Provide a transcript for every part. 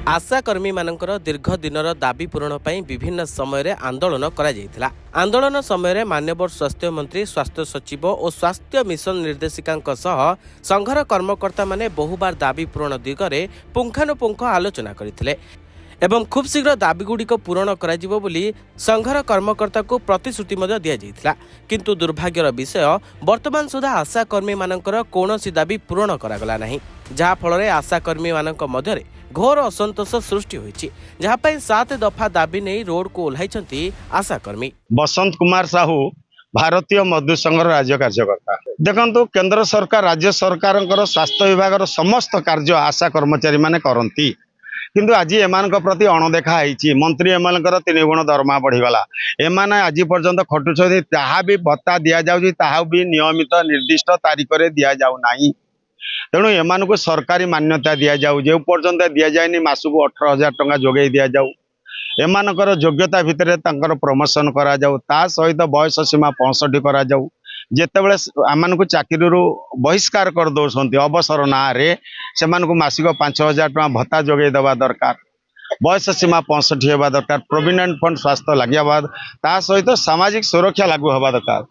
आशाकर्मी मानकर दीर्घ दिनर दाबी पूरण पर विभिन्न समय आंदोलन करा आंदोलन समय मान्यवर स्वास्थ्य मंत्री स्वास्थ्य सचिव और स्वास्थ्य मिशन निर्देशिका संघर कर्मकर्ता माने बहुबार दाबी पूरण दिगरे पुंखानुपुंख आलोचना करथिले एवं खूब शीघ्र दाबीगुड़िक पूरण करा बोली संघर कर्मकर्ता को प्रतिश्रुति दिया किंतु दुर्भाग्यर विषय वर्तमान सुधा आशाकर्मी मानकर कौनसी दाबी पूरण करागला नहीं जहा फल आशाकर्मी मानक मध्य घोर असंतोष सृष्टि होइछि जहा पई 7 दफा दाबी नहीं रोड को ओल्हाइछंती आशाकर्मी। बसंत कुमार साहू भारतीय मजदूर संघर राज्य कार्यकर्ता देखंतु केंद्र सरकार राज्य सरकार स्वास्थ्य विभाग समस्त कार्य आशा कर्मचारी माने करंती किंतु आज एमान प्रति अणदेखा होइछि मंत्री एमान 3 गुण दरमा बढ़ीगला एमान आज पर्यंत खटुछथि ताहा भी भत्ता दिया जाउछि ताहा भी नियमित निर्दिष्ट तारीख रे दिया जाउ नाही तेणु एमान को सरकारी मान्यता दिया जाउ जे पर्यंत दिया जायनि मासको 18,000 टंका जोगै दिया जाउ एमानकर योग्यता भितर तांकर प्रमोशन करा जाउ ता सहित बयस सीमा 65 करा जाउ जेतेबेले आमान को चाकरी बहिष्कार कर दौरान अवसर ना रे से मासिक 5,000 टंका भत्ता जोगै देवा दरकार बयस सीमा 65 होगा दरकार प्रोविडेंट फंड स्वास्थ्य लगे बाद ता सहित सामाजिक सुरक्षा लागू होगा दरकार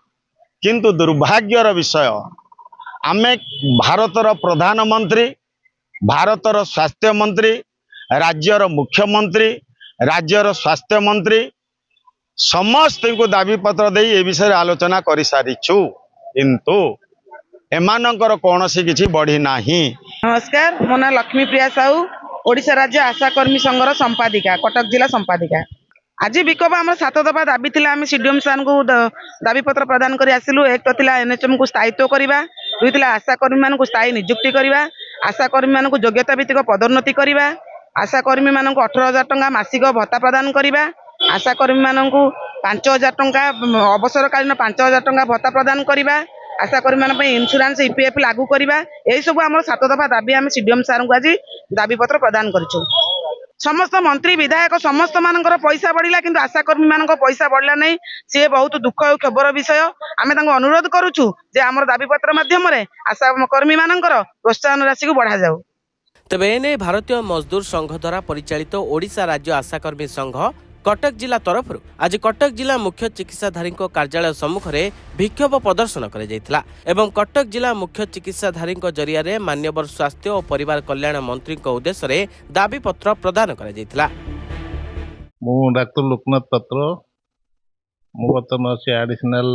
किंतु दुर्भाग्यर विषय आमे भारतर प्रधानमंत्री भारतर स्वास्थ्य मंत्री राज्यर मुख्यमंत्री राज्यर स्वास्थ्य मंत्री समस्त को दाबी पत्र दे ए विषय आलोचना कर सारिछु किंतु एमानकर कौनसी किछि बढ़ी नाही। नमस्कार मो ना लक्ष्मीप्रिया साहू ओडिशा राज्य आशाकर्मी संघर संपादिका कटक जिला संपादिका आज विकोप आम 7 दफा दाबी थिला आम सीडीएम सार को दाबी पत्र प्रदान कर आसिलु एक तो थिला एनएचएम को स्थायित्व करबा दुई थिला आशाकर्मी मान को स्थायी नियुक्ति करबा आशाकर्मी मान को योग्यता भित्तिक पदोन्नति करबा आशाकर्मी मान को 18,000 टंका मासिक भत्ता प्रदान करबा आशाकर्मी मान को 5,000 टंका अवसरकालीन 5,000 टंका भत्ता प्रदान करबा आशाकर्मी मान इन्शुरांस ईपीएफ लागू करबा एई सब आम 7 दफा दाबी आम सीडीएम सार को आज दाबी पत्र प्रदान करछु समस्त मंत्री विधायक समस्त मानकर पैसा बढ़िला किंतु आशाकर्मी मानक पैसा बढ़ला नहीं सी बहुत दुख और खबर विषय आम अनुरोध करुचु जे आमर दाबी पत्र माध्यम आशाकर्मी मानकर प्रोत्साहन राशि को बढ़ा जाऊ। तेबे एने भारतीय मजदूर संघ द्वारा परिचालित ओडिशा राज्य आशाकर्मी संघ कटक जिला तरफ आज कटक जिला मुख्य चिकित्साधारी कार्यालय सम्मुख में विक्षोभ प्रदर्शन करा एवं कटक जिला मुख्य चिकित्साधारी जरिया मान्यवर स्वास्थ्य और परिवार कल्याण मंत्री उद्देश्य दाबी पत्र प्रदान करा डाक्टर लोकनाथ पात्र मु बर्तमान अच्छे additional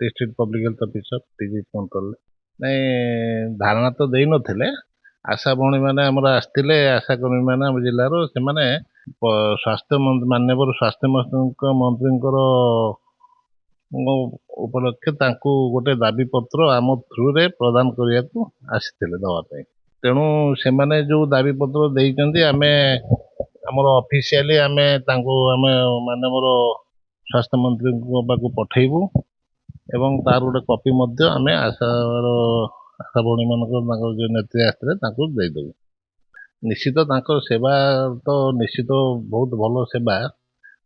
district public health officer disease control नहीं धारणा तो दे नथिले आशा भौणी मैंने आमर आसते आशाकर्मी मैंने आम जिलार से स्वास्थ्य मान्यवर स्वास्थ्य मंत्री उपलक्षे गोटे दाबी पत्र आम थ्रू रे प्रदान करने को आसी दवाई तेणु से मैंने जो दाबी पत्र देते आम आमर ऑफिशियली आम मान्यवर स्वास्थ्य मंत्री पाक पठेबू एवं तार गोटे कॉपी आम आशा भौणी मान जो नेत्री आसते देदेबू निश्चित सेवा तो निश्चित बहुत भल सेवा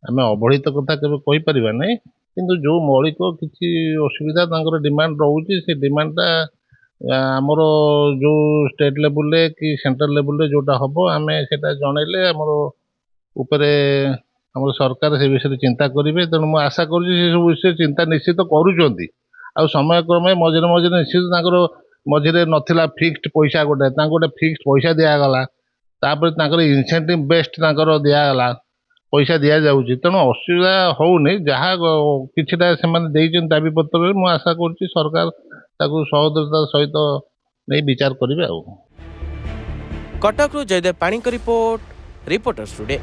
आम अवहेलित कथा केवे कहि परिबा नहीं किंतु जो मौलिक किसी असुविधा डिमांड रोचे से डिमांडटा आमर जो स्टेट लेवल कि सेंट्रल लेवल जोटा हम आम से जनइले आमर उपरे आम सरकार से विषय चिंता करेंगे तेणु मुझे आशा कर विषय चिंता निश्चित करुँच आ समय क्रमे मझे मझे निश्चित मझे नाला फिक्सड पैसा गोटे फिक्सड पैसा दिगला तापर इनसेंटिव बेस्ड दिगला पैसा दि जाऊँगी तेणु असुविधा होनी जहाँ किटा से दाबी पत्र में आशा कर सरकार सहजता सहित नहीं विचार करेंगे। कटक जयदेव पाणी रिपोर्टर्स टुडे।